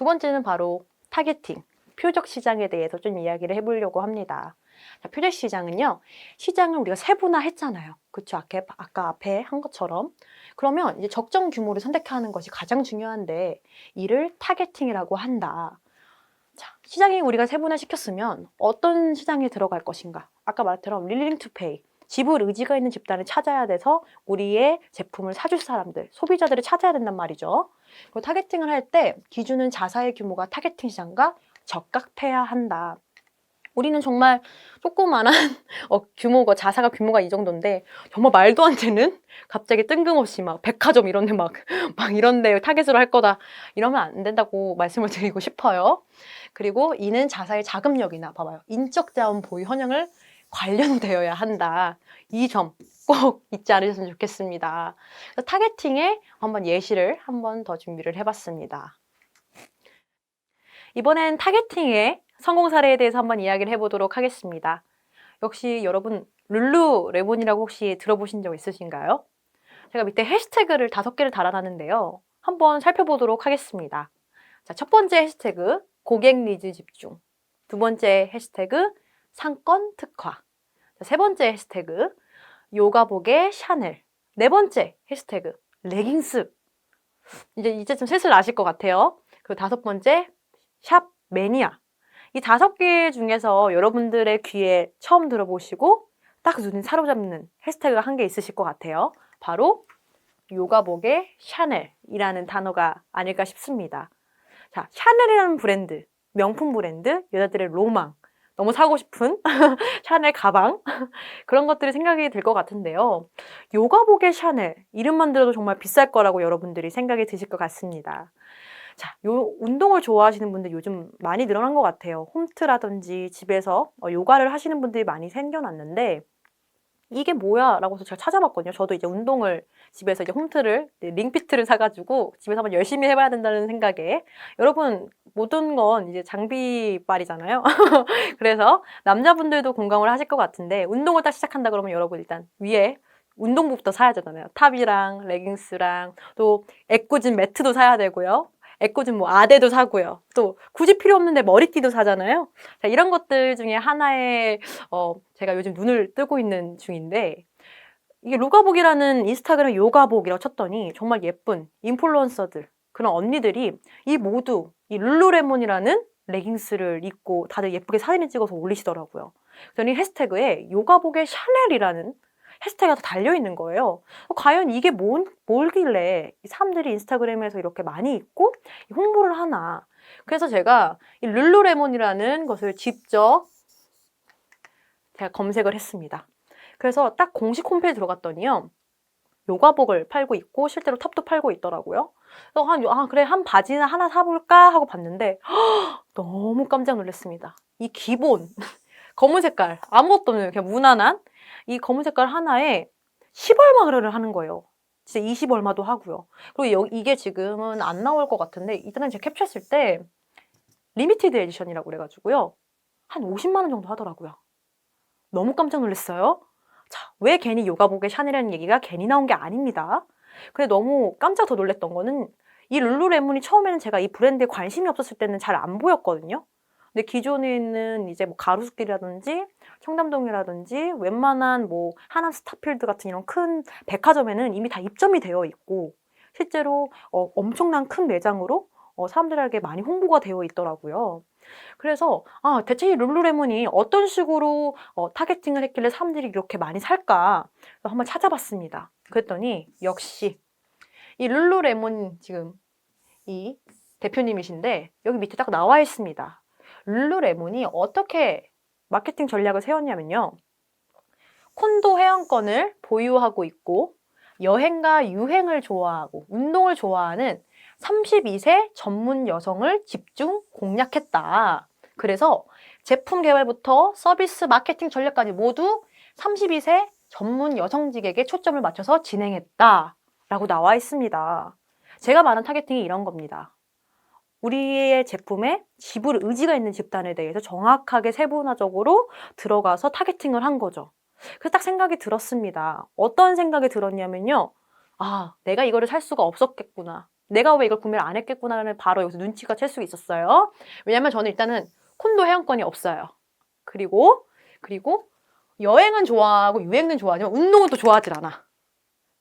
두 번째는 바로 타겟팅, 표적 시장에 대해서 좀 이야기를 해보려고 합니다. 자, 표적 시장은요, 시장을 우리가 세분화했잖아요. 그쵸? 아까 앞에 한 것처럼. 그러면 이제 적정 규모를 선택하는 것이 가장 중요한데, 이를 타겟팅이라고 한다. 자, 시장이 우리가 세분화시켰으면 어떤 시장에 들어갈 것인가? 아까 말했처럼 willing to pay, 지불 의지가 있는 집단을 찾아야 돼서 우리의 제품을 사줄 사람들, 소비자들을 찾아야 된단 말이죠. 그리고 타겟팅을 할 때 기준은 자사의 규모가 타겟팅 시장과 적합해야 한다. 우리는 정말 조그만한 규모가, 자사가 규모가 이 정도인데 정말 말도 안 되는, 갑자기 뜬금없이 막 백화점 이런 데 막 이런 데 타겟으로 할 거다, 이러면 안 된다고 말씀을 드리고 싶어요. 그리고 이는 자사의 자금력이나, 봐봐요, 인적 자원 보유 현황을 관련되어야 한다. 이 점 꼭 잊지 않으셨으면 좋겠습니다. 그래서 타겟팅에 한번 예시를 한번 더 준비를 해봤습니다. 이번엔 타겟팅의 성공 사례에 대해서 한번 이야기를 해보도록 하겠습니다. 역시 여러분 룰루레몬이라고 혹시 들어보신 적 있으신가요? 제가 밑에 해시태그를 5개를 달아놨는데요. 한번 살펴보도록 하겠습니다. 자, 첫 번째 해시태그 고객 니즈 집중, 두 번째 해시태그 상권 특화, 자, 세 번째 해시태그 요가복의 샤넬, 네 번째 해시태그 레깅스, 이제쯤 슬슬 아실 것 같아요. 그리고 다섯 번째 샵 매니아. 이 5개 중에서 여러분들의 귀에 처음 들어보시고 딱 눈을 사로잡는 해시태그가 한 개 있으실 것 같아요. 바로 요가복의 샤넬이라는 단어가 아닐까 싶습니다. 자, 샤넬이라는 브랜드, 명품 브랜드, 여자들의 로망, 너무 사고 싶은 샤넬 가방, 그런 것들이 생각이 들 것 같은데요. 요가복의 샤넬, 이름만 들어도 정말 비쌀 거라고 여러분들이 생각이 드실 것 같습니다. 자, 운동을 좋아하시는 분들 요즘 많이 늘어난 것 같아요. 홈트라든지 집에서 요가를 하시는 분들이 많이 생겨났는데, 이게 뭐야? 라고 해서 제가 찾아봤거든요. 저도 이제 운동을 집에서 이제 홈트를, 링피트를 사가지고 집에서 한번 열심히 해봐야 된다는 생각에, 여러분, 모든 건 이제 장비빨이잖아요. 그래서 남자분들도 공감을 하실 것 같은데, 운동을 딱 시작한다 그러면 여러분 일단 위에 운동복부터 사야 되잖아요. 탑이랑 레깅스랑 또 애꿎은 매트도 사야 되고요. 애꿎은 뭐 아대도 사고요. 또 굳이 필요 없는데 머리띠도 사잖아요. 자, 이런 것들 중에 하나의 제가 요즘 눈을 뜨고 있는 중인데, 이게 로가복이라는 인스타그램 요가복이라고 쳤더니 정말 예쁜 인플루언서들, 그런 언니들이 이 룰루레몬이라는 레깅스를 입고 다들 예쁘게 사진을 찍어서 올리시더라고요. 그랬더니 해시태그에 요가복의 샤넬이라는 해시태그가 다 달려있는 거예요. 과연 이게 뭘길래 사람들이 인스타그램에서 이렇게 많이 입고 홍보를 하나. 그래서 제가 이 룰루레몬이라는 것을 직접 제가 검색을 했습니다. 그래서 딱 공식 홈페이지 들어갔더니요, 요가복을 팔고 있고 실제로 탑도 팔고 있더라고요. 그래서 그래, 한 바지나 하나 사볼까 하고 봤는데 너무 깜짝 놀랐습니다. 이 기본 검은 색깔, 아무것도 없는 그냥 무난한 이 검은 색깔 하나에 10얼마를 하는 거예요. 진짜 20얼마도 하고요. 그리고 이게 지금은 안 나올 것 같은데, 이전에 제가 캡처했을 때 리미티드 에디션이라고 그래가지고요, 한 50만 원 정도 하더라고요. 너무 깜짝 놀랐어요. 자, 왜 괜히 요가복의 샤넬이라는 얘기가 괜히 나온 게 아닙니다. 근데 너무 깜짝 더 놀랐던 거는, 이 룰루레몬이 처음에는 제가 이 브랜드에 관심이 없었을 때는 잘 안 보였거든요. 근데 기존에 있는 이제 뭐 가로수길이라든지 청담동이라든지 웬만한 뭐 하남 스타필드 같은 이런 큰 백화점에는 이미 다 입점이 되어 있고, 실제로 엄청난 큰 매장으로 사람들에게 많이 홍보가 되어 있더라고요. 그래서 대체 이 룰루레몬이 어떤 식으로 타겟팅을 했길래 사람들이 이렇게 많이 살까 한번 찾아봤습니다. 그랬더니 역시 이 룰루레몬, 지금 이 대표님이신데 여기 밑에 딱 나와 있습니다. 룰루레몬이 어떻게 마케팅 전략을 세웠냐면요, 콘도 회원권을 보유하고 있고 여행과 유행을 좋아하고 운동을 좋아하는 32세 전문 여성을 집중 공략했다. 그래서 제품 개발부터 서비스 마케팅 전략까지 모두 32세 전문 여성직에게 초점을 맞춰서 진행했다 라고 나와 있습니다. 제가 말한 타겟팅이 이런 겁니다. 우리의 제품에 지불 의지가 있는 집단에 대해서 정확하게 세분화적으로 들어가서 타겟팅을 한 거죠. 그래서 딱 생각이 들었습니다. 어떤 생각이 들었냐면요, 내가 이거를 살 수가 없었겠구나. 내가 왜 이걸 구매를 안 했겠구나를 바로 여기서 눈치가 챌 수 있었어요. 왜냐면 저는 일단은 콘도 회원권이 없어요. 그리고 여행은 좋아하고 유행은 좋아하지만 운동은 또 좋아하질 않아.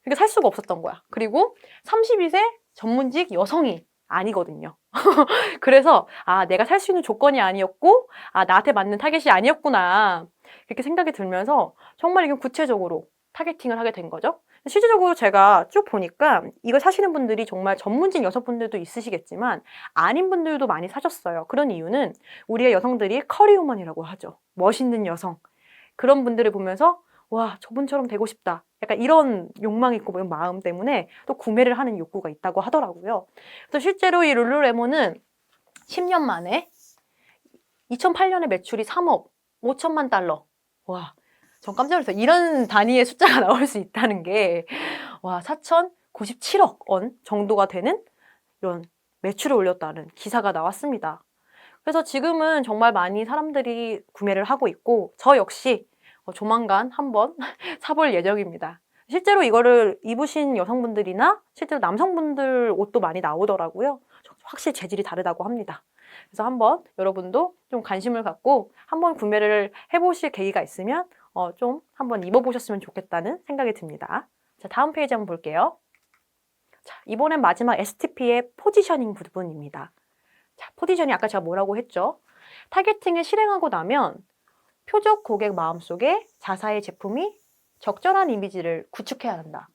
그러니까 살 수가 없었던 거야. 그리고 32세 전문직 여성이 아니거든요. 그래서 내가 살 수 있는 조건이 아니었고 나한테 맞는 타겟이 아니었구나. 그렇게 생각이 들면서 정말 이건 구체적으로 타겟팅을 하게 된 거죠. 실질적으로 제가 쭉 보니까 이걸 사시는 분들이 정말 전문직 여성분들도 있으시겠지만 아닌 분들도 많이 사셨어요. 그런 이유는 우리의 여성들이 커리우먼이라고 하죠. 멋있는 여성. 그런 분들을 보면서 와, 저분처럼 되고 싶다. 약간 이런 욕망이 있고 이런 마음 때문에 또 구매를 하는 욕구가 있다고 하더라고요. 그래서 실제로 이 룰루레몬은 10년 만에 2008년에 매출이 3억 5천만 달러. 와, 전 깜짝 놀랐어요. 이런 단위의 숫자가 나올 수 있다는 게, 와, 4,097억 원 정도가 되는 이런 매출을 올렸다는 기사가 나왔습니다. 그래서 지금은 정말 많이 사람들이 구매를 하고 있고, 저 역시 조만간 한번 사볼 예정입니다. 실제로 이거를 입으신 여성분들이나 실제로 남성분들 옷도 많이 나오더라고요. 확실히 재질이 다르다고 합니다. 그래서 한번 여러분도 좀 관심을 갖고 한번 구매를 해보실 계기가 있으면 좀 한번 입어보셨으면 좋겠다는 생각이 듭니다. 자, 다음 페이지 한번 볼게요. 자, 이번엔 마지막 STP의 포지셔닝 부분입니다. 자, 포지셔닝 아까 제가 뭐라고 했죠? 타겟팅을 실행하고 나면 표적 고객 마음속에 자사의 제품이 적절한 이미지를 구축해야 한다.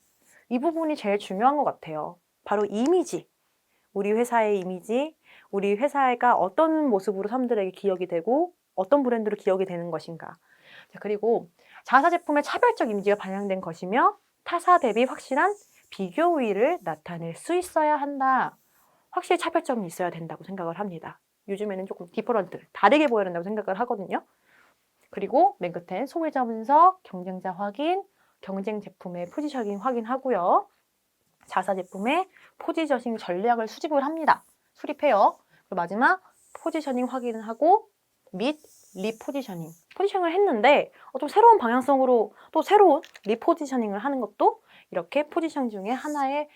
이 부분이 제일 중요한 것 같아요. 바로 이미지. 우리 회사의 이미지, 우리 회사가 어떤 모습으로 사람들에게 기억이 되고 어떤 브랜드로 기억이 되는 것인가. 자, 그리고 자사 제품의 차별적 이미지가 반영된 것이며 타사 대비 확실한 비교 우위를 나타낼 수 있어야 한다. 확실히 차별점이 있어야 된다고 생각을 합니다. 요즘에는 조금 디퍼런트, 다르게 보여야 된다고 생각을 하거든요. 그리고 맨 끝엔 소비자 분석, 경쟁자 확인, 경쟁 제품의 포지셔닝 확인하고요. 자사 제품의 포지셔닝 전략을 수립을 합니다. 수립해요. 그리고 마지막 포지셔닝 확인을 하고 및 리포지셔닝. 포지셔닝을 했는데 좀 새로운 방향성으로 또 새로운 리포지셔닝을 하는 것도 이렇게 포지션 중에 하나의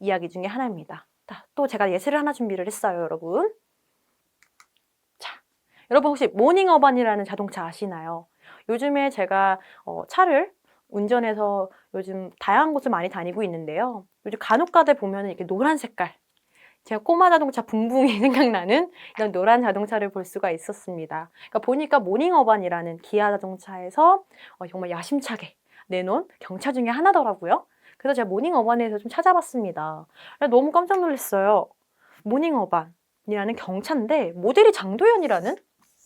이야기 중에 하나입니다. 또 제가 예시를 하나 준비를 했어요, 여러분. 자, 여러분 혹시 모닝어반이라는 자동차 아시나요? 요즘에 제가 차를 운전해서 요즘 다양한 곳을 많이 다니고 있는데요. 요즘 간혹가다 보면 이렇게 노란 색깔, 제가 꼬마 자동차 붕붕이 생각나는 이런 노란 자동차를 볼 수가 있었습니다. 그러니까 보니까 모닝어반이라는 기아 자동차에서 정말 야심차게 내놓은 경차 중에 하나더라고요. 그래서 제가 모닝어반에서 좀 찾아봤습니다. 너무 깜짝 놀랐어요. 모닝어반이라는 경차인데 모델이 장도연이라는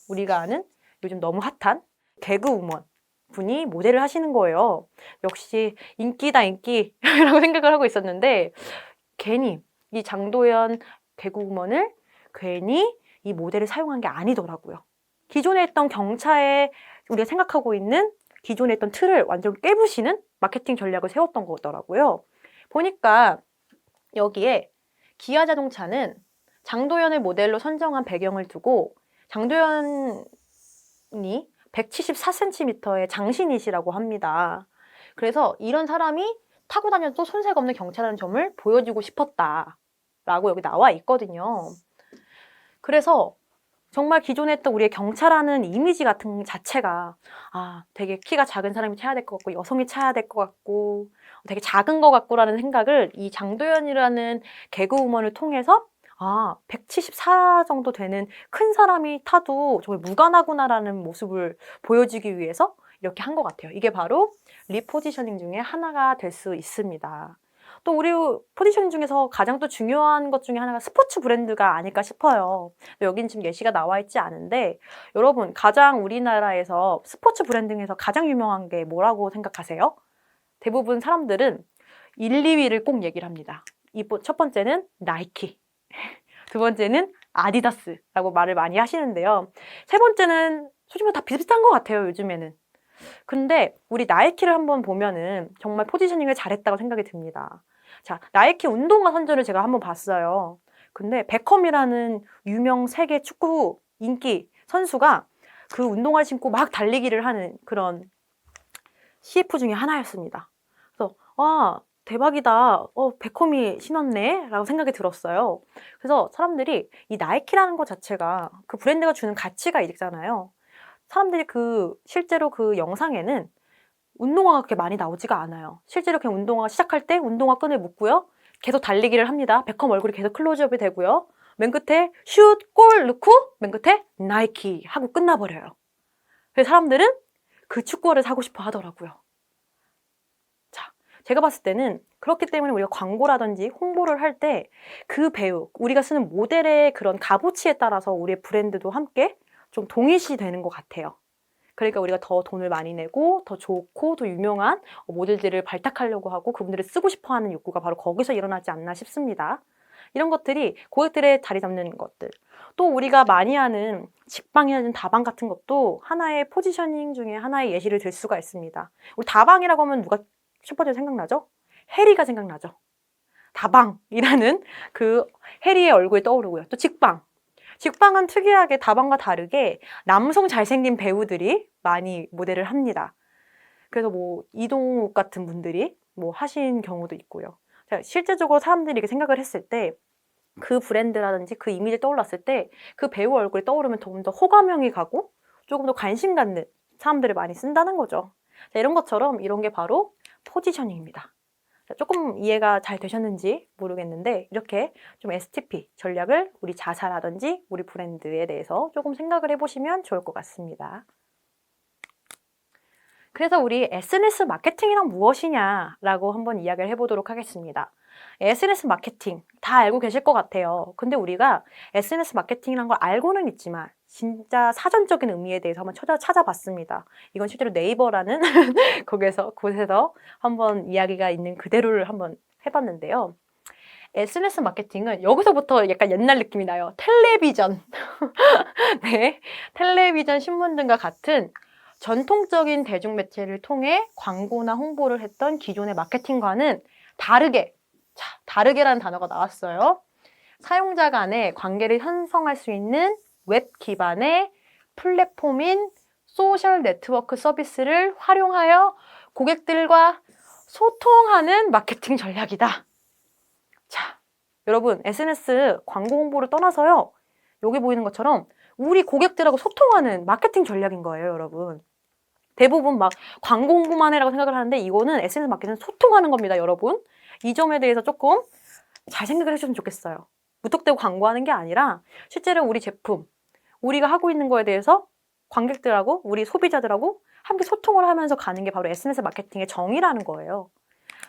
우리가 아는 요즘 너무 핫한 개그우먼 분이 모델을 하시는 거예요. 역시 인기다 인기라고 생각을 하고 있었는데 괜히 이 장도연 개그우먼을 괜히 이 모델을 사용한 게 아니더라고요. 기존에 있던 경차에 우리가 생각하고 있는 기존에 있던 틀을 완전 깨부시는 마케팅 전략을 세웠던 거더라고요. 보니까 여기에 기아 자동차는 장도연을 모델로 선정한 배경을 두고 장도연이 174cm의 장신이시라고 합니다. 그래서 이런 사람이 타고 다녀도 손색 없는 경차라는 점을 보여주고 싶었다 라고 여기 나와 있거든요. 그래서 정말 기존에 했던 우리의 경차라는 이미지 같은 자체가 되게 키가 작은 사람이 타야 될 것 같고 여성이 타야 될 것 같고 되게 작은 것 같고라는 생각을 이 장도연이라는 개그우먼을 통해서 174 정도 되는 큰 사람이 타도 정말 무관하구나라는 모습을 보여주기 위해서 이렇게 한 것 같아요. 이게 바로 리포지셔닝 중에 하나가 될 수 있습니다. 또 우리 포지셔닝 중에서 가장 또 중요한 것 중에 하나가 스포츠 브랜드가 아닐까 싶어요. 여긴 지금 예시가 나와 있지 않은데 여러분 가장 우리나라에서 스포츠 브랜드 중에서 가장 유명한 게 뭐라고 생각하세요? 대부분 사람들은 1, 2위를 꼭 얘기를 합니다. 첫 번째는 나이키, 두 번째는 아디다스라고 말을 많이 하시는데요. 세 번째는 솔직히 다 비슷한 것 같아요, 요즘에는. 근데 우리 나이키를 한번 보면은 정말 포지셔닝을 잘했다고 생각이 듭니다. 자, 나이키 운동화 선전을 제가 한번 봤어요. 근데 베컴이라는 유명 세계 축구 인기 선수가 그 운동화를 신고 막 달리기를 하는 그런 CF 중에 하나였습니다. 그래서 대박이다. 베컴이 신었네? 라고 생각이 들었어요. 그래서 사람들이 이 나이키라는 것 자체가 그 브랜드가 주는 가치가 있잖아요. 사람들이 실제로 그 영상에는 운동화가 그렇게 많이 나오지가 않아요. 실제로 그냥 운동화 시작할 때 운동화 끈을 묶고요. 계속 달리기를 합니다. 베컴 얼굴이 계속 클로즈업이 되고요. 맨 끝에 슛, 골 넣고 맨 끝에 나이키 하고 끝나버려요. 그래서 사람들은 그 축구화를 사고 싶어 하더라고요. 자, 제가 봤을 때는 그렇기 때문에 우리가 광고라든지 홍보를 할 때 그 배우, 우리가 쓰는 모델의 그런 값어치에 따라서 우리의 브랜드도 함께 좀 동일시 되는 것 같아요. 그러니까 우리가 더 돈을 많이 내고 더 좋고 더 유명한 모델들을 발탁하려고 하고 그분들을 쓰고 싶어하는 욕구가 바로 거기서 일어나지 않나 싶습니다. 이런 것들이 고객들의 자리 잡는 것들. 또 우리가 많이 하는 직방이나 다방 같은 것도 하나의 포지셔닝 중에 하나의 예시를 들 수가 있습니다. 우리 다방이라고 하면 누가 첫 번째 생각나죠? 해리가 생각나죠. 다방이라는 그 해리의 얼굴이 떠오르고요. 또 직방. 직방은 특이하게 다방과 다르게 남성 잘생긴 배우들이 많이 모델을 합니다. 그래서 뭐 이동욱 같은 분들이 뭐 하신 경우도 있고요. 실제적으로 사람들이 이렇게 생각을 했을 때 그 브랜드라든지 그 이미지 떠올랐을 때 그 배우 얼굴이 떠오르면 조금 더 호감형이 가고 조금 더 관심 갖는 사람들을 많이 쓴다는 거죠. 자, 이런 것처럼 이런 게 바로 포지셔닝입니다. 자, 조금 이해가 잘 되셨는지 모르겠는데 이렇게 좀 STP 전략을 우리 자사라든지 우리 브랜드에 대해서 조금 생각을 해보시면 좋을 것 같습니다. 그래서 우리 SNS 마케팅이란 무엇이냐라고 한번 이야기를 해보도록 하겠습니다. SNS 마케팅 다 알고 계실 것 같아요. 근데 우리가 SNS 마케팅이란 걸 알고는 있지만 진짜 사전적인 의미에 대해서 한번 찾아봤습니다. 이건 실제로 네이버라는 곳에서 한번 이야기가 있는 그대로를 한번 해봤는데요. SNS 마케팅은 여기서부터 약간 옛날 느낌이 나요. 텔레비전. 네, 텔레비전 신문 등과 같은 전통적인 대중매체를 통해 광고나 홍보를 했던 기존의 마케팅과는 다르게, 자, 다르게라는 단어가 나왔어요. 사용자 간의 관계를 형성할 수 있는 웹 기반의 플랫폼인 소셜 네트워크 서비스를 활용하여 고객들과 소통하는 마케팅 전략이다. 자, 여러분, SNS 광고 홍보를 떠나서요. 여기 보이는 것처럼 우리 고객들하고 소통하는 마케팅 전략인 거예요, 여러분. 대부분 막 광고 홍보만 해라고 생각을 하는데 이거는 SNS 마케팅은 소통하는 겁니다, 여러분. 이 점에 대해서 조금 잘 생각을 해주셨으면 좋겠어요. 무턱대고 광고하는 게 아니라 실제로 우리 제품, 우리가 하고 있는 거에 대해서 관객들하고 우리 소비자들하고 함께 소통을 하면서 가는 게 바로 SNS 마케팅의 정의라는 거예요.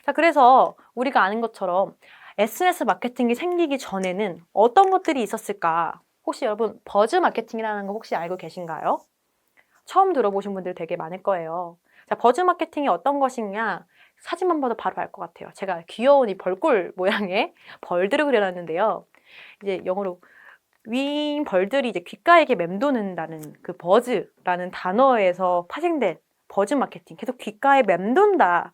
자, 그래서 우리가 아는 것처럼 SNS 마케팅이 생기기 전에는 어떤 것들이 있었을까? 혹시 여러분 버즈 마케팅이라는 거 혹시 알고 계신가요? 처음 들어보신 분들 되게 많을 거예요. 자, 버즈 마케팅이 어떤 것이냐? 사진만 봐도 바로 알 것 같아요. 제가 귀여운 이 벌꿀 모양의 벌들을 그려놨는데요. 이제 영어로 윙 벌들이 이제 귓가에게 맴도는다는 그 버즈라는 단어에서 파생된 버즈 마케팅. 계속 귓가에 맴돈다.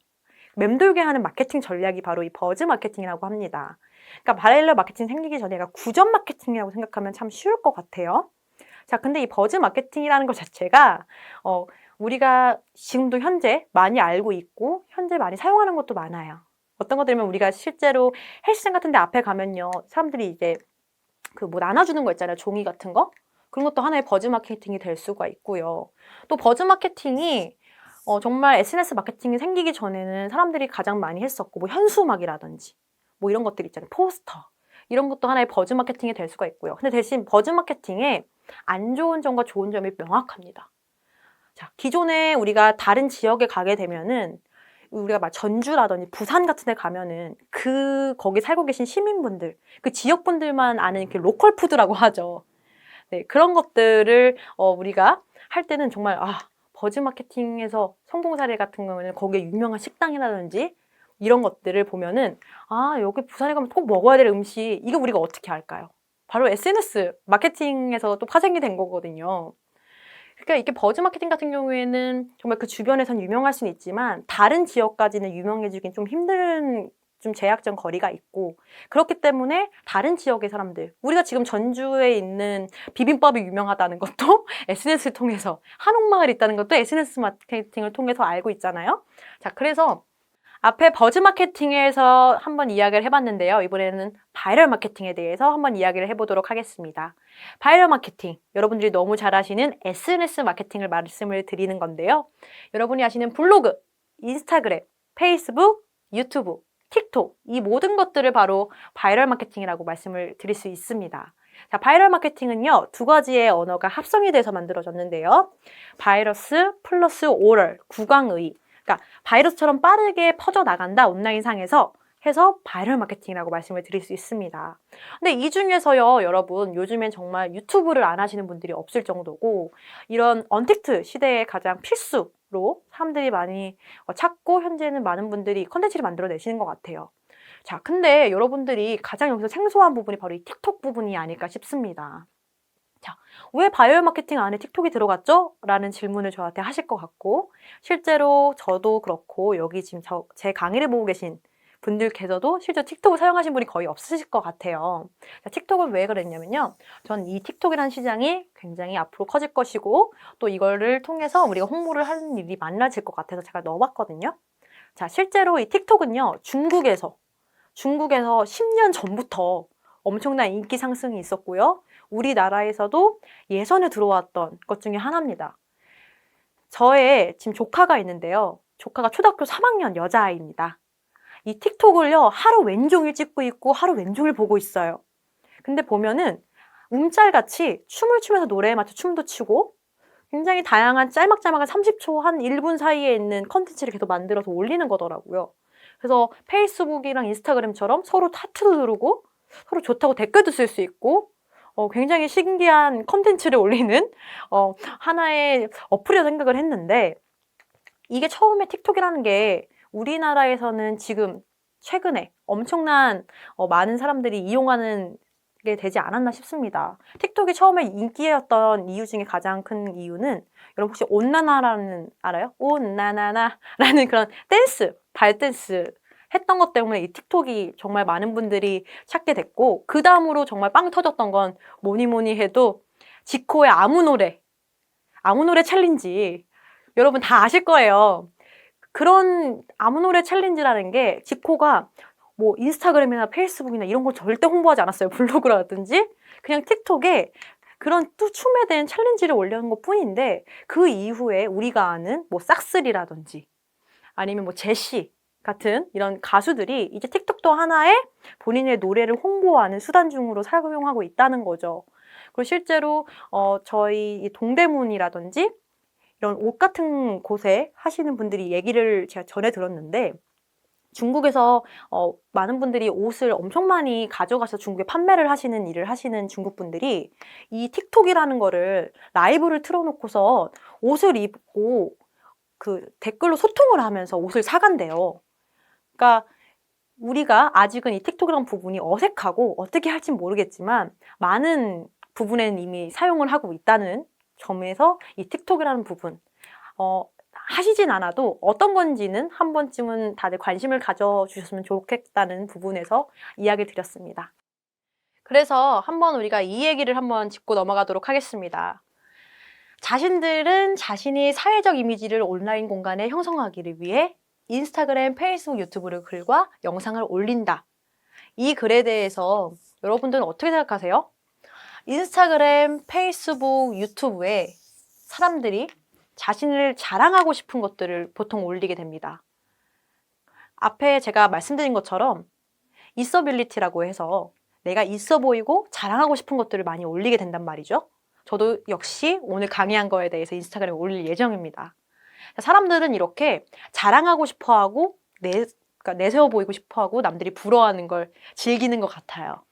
맴돌게 하는 마케팅 전략이 바로 이 버즈 마케팅이라고 합니다. 그러니까 바렐러 마케팅 생기기 전에가 구전 마케팅이라고 생각하면 참 쉬울 것 같아요. 자, 근데 이 버즈 마케팅이라는 것 자체가 우리가 지금도 현재 많이 알고 있고 현재 많이 사용하는 것도 많아요. 어떤 것들이면 우리가 실제로 헬스장 같은 데 앞에 가면요. 사람들이 이제 그 뭐 나눠주는 거 있잖아요. 종이 같은 거. 그런 것도 하나의 버즈 마케팅이 될 수가 있고요. 또 버즈 마케팅이 정말 SNS 마케팅이 생기기 전에는 사람들이 가장 많이 했었고 뭐 현수막이라든지 뭐 이런 것들 있잖아요. 포스터. 이런 것도 하나의 버즈 마케팅이 될 수가 있고요. 근데 대신 버즈 마케팅에 안 좋은 점과 좋은 점이 명확합니다. 자, 기존에 우리가 다른 지역에 가게 되면은 우리가 막 전주라든지 부산 같은 데 가면은 거기 살고 계신 시민분들, 그 지역분들만 아는 이렇게 로컬 푸드라고 하죠. 네, 그런 것들을 우리가 할 때는 정말 버즈 마케팅에서 성공 사례 같은 경우는 거기에 유명한 식당이라든지 이런 것들을 보면은 여기 부산에 가면 꼭 먹어야 될 음식 이거 우리가 어떻게 알까요? 바로 SNS 마케팅에서 또 파생이 된 거거든요. 그러니까 이게 버즈 마케팅 같은 경우에는 정말 그 주변에선 유명할 수는 있지만 다른 지역까지는 유명해지긴 좀 힘든 좀 제약적 거리가 있고 그렇기 때문에 다른 지역의 사람들 우리가 지금 전주에 있는 비빔밥이 유명하다는 것도 SNS를 통해서 한옥마을이 있다는 것도 SNS 마케팅을 통해서 알고 있잖아요. 자, 그래서 앞에 버즈 마케팅에서 한번 이야기를 해봤는데요. 이번에는 바이럴 마케팅에 대해서 한번 이야기를 해보도록 하겠습니다. 바이럴 마케팅, 여러분들이 너무 잘 아시는 SNS 마케팅을 말씀을 드리는 건데요. 여러분이 아시는 블로그, 인스타그램, 페이스북, 유튜브, 틱톡, 이 모든 것들을 바로 바이럴 마케팅이라고 말씀을 드릴 수 있습니다. 자, 바이럴 마케팅은요, 두 가지의 언어가 합성이 돼서 만들어졌는데요. 바이러스 플러스 오럴, 구강의. 그러니까 바이러스처럼 빠르게 퍼져나간다, 온라인상에서 해서 바이럴 마케팅이라고 말씀을 드릴 수 있습니다. 근데 이 중에서요, 여러분, 요즘엔 정말 유튜브를 안 하시는 분들이 없을 정도고, 이런 언택트 시대의 가장 필수로 사람들이 많이 찾고, 현재는 많은 분들이 컨텐츠를 만들어내시는 것 같아요. 자, 근데 여러분들이 가장 여기서 생소한 부분이 바로 이 틱톡 부분이 아닐까 싶습니다. 자, 왜 바이럴 마케팅 안에 틱톡이 들어갔죠? 라는 질문을 저한테 하실 것 같고, 실제로 저도 그렇고, 여기 지금 제 강의를 보고 계신 분들께서도 실제 틱톡을 사용하신 분이 거의 없으실 것 같아요. 자, 틱톡은 왜 그랬냐면요. 전 이 틱톡이라는 시장이 굉장히 앞으로 커질 것이고, 또 이거를 통해서 우리가 홍보를 하는 일이 많아질 것 같아서 제가 넣어봤거든요. 자, 실제로 이 틱톡은요, 중국에서 10년 전부터 엄청난 인기 상승이 있었고요. 우리나라에서도 예전에 들어왔던 것 중에 하나입니다. 저의 지금 조카가 있는데요. 조카가 초등학교 3학년 여자아이입니다. 이 틱톡을요, 하루 왼종일 찍고 있고 하루 왼종일 보고 있어요. 근데 보면은 움짤같이 춤을 추면서 노래에 맞춰 춤도 추고 굉장히 다양한 짤막짤막한 30초, 한 1분 사이에 있는 컨텐츠를 계속 만들어서 올리는 거더라고요. 그래서 페이스북이랑 인스타그램처럼 서로 하트도 누르고 서로 좋다고 댓글도 쓸 수 있고 굉장히 신기한 컨텐츠를 올리는 하나의 어플이라고 생각을 했는데 이게 처음에 틱톡이라는 게 우리나라에서는 지금 최근에 엄청난 많은 사람들이 이용하는 게 되지 않았나 싶습니다. 틱톡이 처음에 인기였던 이유 중에 가장 큰 이유는 여러분 혹시 온나나라는 알아요? 온나나나라는 그런 댄스, 발댄스 했던 것 때문에 이 틱톡이 정말 많은 분들이 찾게 됐고 그 다음으로 정말 빵 터졌던 건 뭐니 뭐니 해도 지코의 아무 노래 챌린지 여러분 다 아실 거예요. 그런 아무 노래 챌린지라는 게 지코가 뭐 인스타그램이나 페이스북이나 이런 걸 절대 홍보하지 않았어요. 블로그라든지 그냥 틱톡에 그런 또 춤에 대한 챌린지를 올려놓은 것 뿐인데 그 이후에 우리가 아는 뭐 싹쓸이라든지 아니면 뭐 제시 같은 이런 가수들이 이제 틱톡도 하나의 본인의 노래를 홍보하는 수단 중으로 사용하고 있다는 거죠. 그리고 실제로 저희 동대문이라든지 이런 옷 같은 곳에 하시는 분들이 얘기를 제가 전에 들었는데 중국에서 많은 분들이 옷을 엄청 많이 가져가서 중국에 판매를 하시는 일을 하시는 중국 분들이 이 틱톡이라는 거를 라이브를 틀어놓고서 옷을 입고 그 댓글로 소통을 하면서 옷을 사간대요. 그러니까 우리가 아직은 이 틱톡이라는 부분이 어색하고 어떻게 할진 모르겠지만 많은 부분에는 이미 사용을 하고 있다는 점에서 이 틱톡이라는 부분 하시진 않아도 어떤 건지는 한 번쯤은 다들 관심을 가져주셨으면 좋겠다는 부분에서 이야기를 드렸습니다. 그래서 한번 우리가 이 얘기를 한번 짚고 넘어가도록 하겠습니다. 자신들은 자신이 사회적 이미지를 온라인 공간에 형성하기를 위해 인스타그램, 페이스북, 유튜브를 글과 영상을 올린다. 이 글에 대해서 여러분들은 어떻게 생각하세요? 인스타그램, 페이스북, 유튜브에 사람들이 자신을 자랑하고 싶은 것들을 보통 올리게 됩니다. 앞에 제가 말씀드린 것처럼 있어빌리티라고 해서 내가 있어 보이고 자랑하고 싶은 것들을 많이 올리게 된단 말이죠. 저도 역시 오늘 강의한 거에 대해서 인스타그램에 올릴 예정입니다. 사람들은 이렇게 자랑하고 싶어하고 그러니까 내세워 보이고 싶어하고 남들이 부러워하는 걸 즐기는 것 같아요.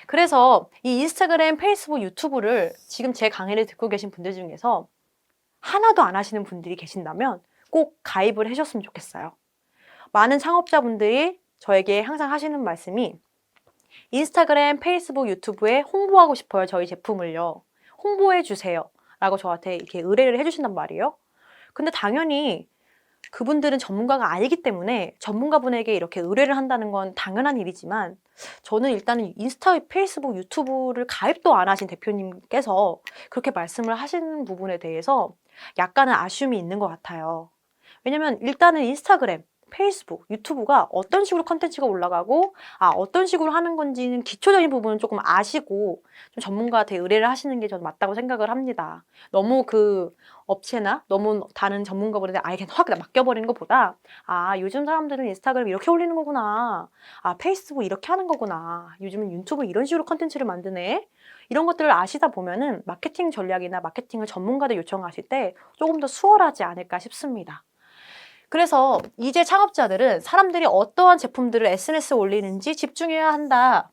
그래서 이 인스타그램, 페이스북, 유튜브를 지금 제 강의를 듣고 계신 분들 중에서 하나도 안 하시는 분들이 계신다면 꼭 가입을 하셨으면 좋겠어요. 많은 창업자분들이 저에게 항상 하시는 말씀이 인스타그램, 페이스북, 유튜브에 홍보하고 싶어요. 저희 제품을요. 홍보해 주세요. 라고 저한테 이렇게 의뢰를 해주신단 말이에요. 근데 당연히 그분들은 전문가가 아니기 때문에 전문가분에게 이렇게 의뢰를 한다는 건 당연한 일이지만 저는 일단은 인스타, 페이스북, 유튜브를 가입도 안 하신 대표님께서 그렇게 말씀을 하시는 부분에 대해서 약간은 아쉬움이 있는 것 같아요. 왜냐면 일단은 인스타그램, 페이스북, 유튜브가 어떤 식으로 컨텐츠가 올라가고 어떤 식으로 하는 건지는 기초적인 부분은 조금 아시고 좀 전문가한테 의뢰를 하시는 게 저는 맞다고 생각을 합니다. 너무 그 업체나 너무 다른 전문가분한테 아예 그냥 확 맡겨버리는 것보다 요즘 사람들은 인스타그램 이렇게 올리는 거구나. 페이스북 이렇게 하는 거구나. 요즘은 유튜브 이런 식으로 컨텐츠를 만드네. 이런 것들을 아시다 보면은 마케팅 전략이나 마케팅을 전문가들 요청하실 때 조금 더 수월하지 않을까 싶습니다. 그래서 이제 창업자들은 사람들이 어떠한 제품들을 SNS에 올리는지 집중해야 한다.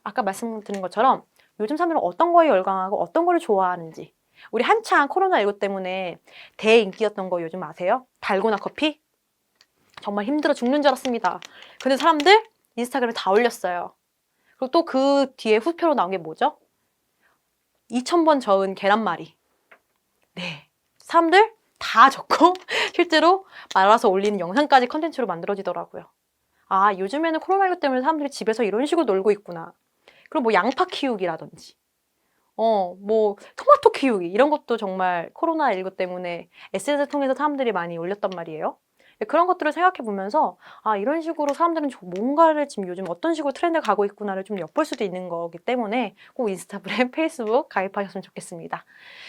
아까 말씀드린 것처럼 요즘 사람들은 어떤 거에 열광하고 어떤 거를 좋아하는지. 우리 한창 코로나19 때문에 대인기였던 거 요즘 아세요? 달고나 커피? 정말 힘들어 죽는 줄 알았습니다. 근데 사람들 인스타그램에 다 올렸어요. 그리고 또 그 뒤에 후표로 나온 게 뭐죠? 2,000번 저은 계란말이. 네. 사람들 다 적고 실제로 말아서 올리는 영상까지 컨텐츠로 만들어지더라고요. 요즘에는 코로나19 때문에 사람들이 집에서 이런 식으로 놀고 있구나. 그리고 뭐 양파 키우기라든지 뭐 토마토 키우기 이런 것도 정말 코로나19 때문에 SNS 통해서 사람들이 많이 올렸단 말이에요. 그런 것들을 생각해 보면서 이런 식으로 사람들은 뭔가를 지금 요즘 어떤 식으로 트렌드가 가고 있구나를 좀 엿볼 수도 있는 거기 때문에 꼭 인스타그램, 페이스북 가입하셨으면 좋겠습니다.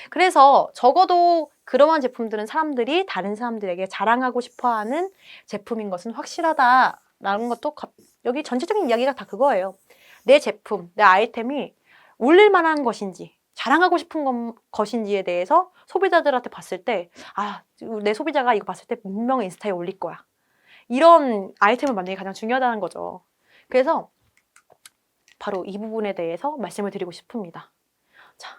그래서 적어도 그러한 제품들은 사람들이 다른 사람들에게 자랑하고 싶어하는 제품인 것은 확실하다라는 것도 여기 전체적인 이야기가 다 그거예요. 내 제품, 내 아이템이 올릴 만한 것인지 자랑하고 싶은 것인지에 대해서 소비자들한테 봤을 때 내 소비자가 이거 봤을 때 분명 인스타에 올릴 거야. 이런 아이템을 만드는 게 가장 중요하다는 거죠. 그래서 바로 이 부분에 대해서 말씀을 드리고 싶습니다. 자,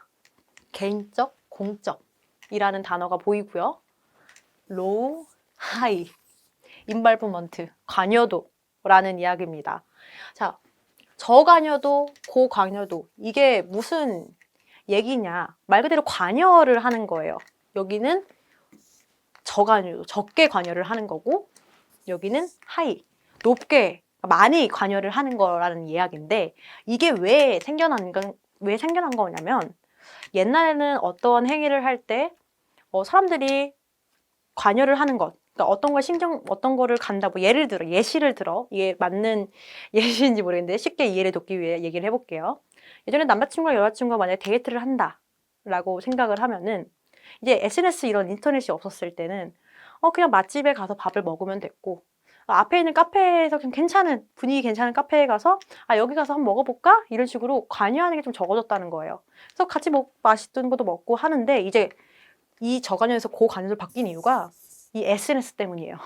개인적, 공적이라는 단어가 보이고요. 로우, 하이, 인발브먼트, 관여도라는 이야기입니다. 자, 저관여도, 고관여도 이게 무슨 얘기냐? 말 그대로 관여를 하는 거예요. 여기는 저관여도, 적게 관여를 하는 거고 여기는 하이, 높게, 많이 관여를 하는 거라는 이야기인데 이게 왜 생겨난 거냐면 옛날에는 어떤 행위를 할 때 사람들이 관여를 하는 것, 그러니까 어떤 거를 간다, 뭐 예시를 들어, 이게 맞는 예시인지 모르겠는데 쉽게 이해를 돕기 위해 얘기를 해볼게요. 예전에 남자친구랑 여자친구가 만약에 데이트를 한다라고 생각을 하면은 이제 SNS 이런 인터넷이 없었을 때는 그냥 맛집에 가서 밥을 먹으면 됐고 앞에 있는 카페에서 좀 분위기 괜찮은 카페에 가서 여기 가서 한번 먹어볼까? 이런 식으로 관여하는 게 좀 적어졌다는 거예요. 그래서 같이 맛있는 것도 먹고 하는데 이제 이 저관여에서 고관여로 바뀐 이유가 이 SNS 때문이에요.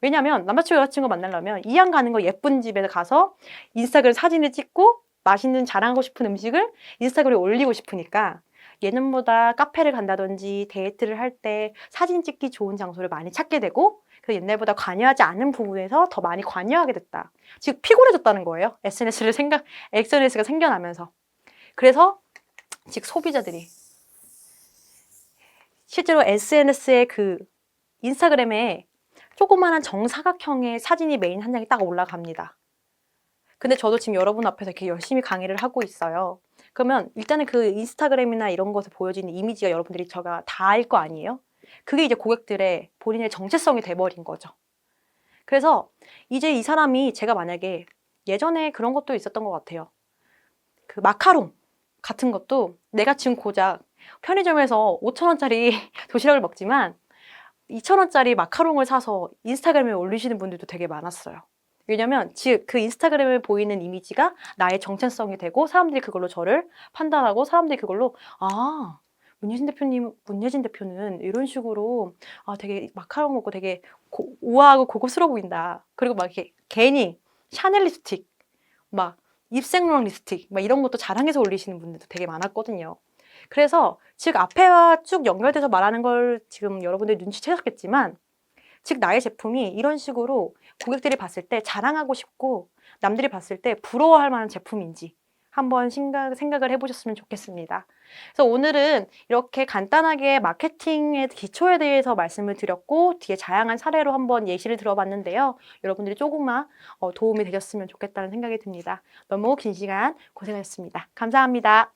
왜냐면 남자친구 여자친구 만나려면 이왕 가는 거 예쁜 집에 가서 인스타그램 사진을 찍고 맛있는 자랑하고 싶은 음식을 인스타그램에 올리고 싶으니까 예전보다 카페를 간다든지 데이트를 할 때 사진 찍기 좋은 장소를 많이 찾게 되고 그 옛날보다 관여하지 않은 부분에서 더 많이 관여하게 됐다. 즉 피곤해졌다는 거예요. SNS가 생겨나면서. 그래서 즉 소비자들이 실제로 SNS의 그 인스타그램에 조그마한 정사각형의 사진이 메인 한 장이 딱 올라갑니다. 근데 저도 지금 여러분 앞에서 이렇게 열심히 강의를 하고 있어요. 그러면 일단은 그 인스타그램이나 이런 것에 보여지는 이미지가 여러분들이 다 알 거 아니에요? 그게 이제 고객들의 본인의 정체성이 돼버린 거죠. 그래서 이제 이 사람이 제가 만약에 예전에 그런 것도 있었던 것 같아요. 그 마카롱 같은 것도 내가 지금 고작 편의점에서 5,000원짜리 도시락을 먹지만 2,000원짜리 마카롱을 사서 인스타그램에 올리시는 분들도 되게 많았어요. 왜냐면 즉 그 인스타그램에 보이는 이미지가 나의 정체성이 되고 사람들이 그걸로 저를 판단하고 사람들이 그걸로 문예진 대표는 이런 식으로 되게 마카롱 먹고 되게 우아하고 고급스러워 보인다. 그리고 막 이렇게 괜히 샤넬 립스틱, 막 입생로랑 립스틱 막 이런 것도 자랑해서 올리시는 분들도 되게 많았거든요. 그래서 즉 앞에와 쭉 연결돼서 말하는 걸 지금 여러분들이 눈치채셨겠지만 즉 나의 제품이 이런 식으로 고객들이 봤을 때 자랑하고 싶고 남들이 봤을 때 부러워할 만한 제품인지 한번 생각을 해보셨으면 좋겠습니다. 그래서 오늘은 이렇게 간단하게 마케팅의 기초에 대해서 말씀을 드렸고 뒤에 다양한 사례로 한번 예시를 들어봤는데요. 여러분들이 조금만 도움이 되셨으면 좋겠다는 생각이 듭니다. 너무 긴 시간 고생하셨습니다. 감사합니다.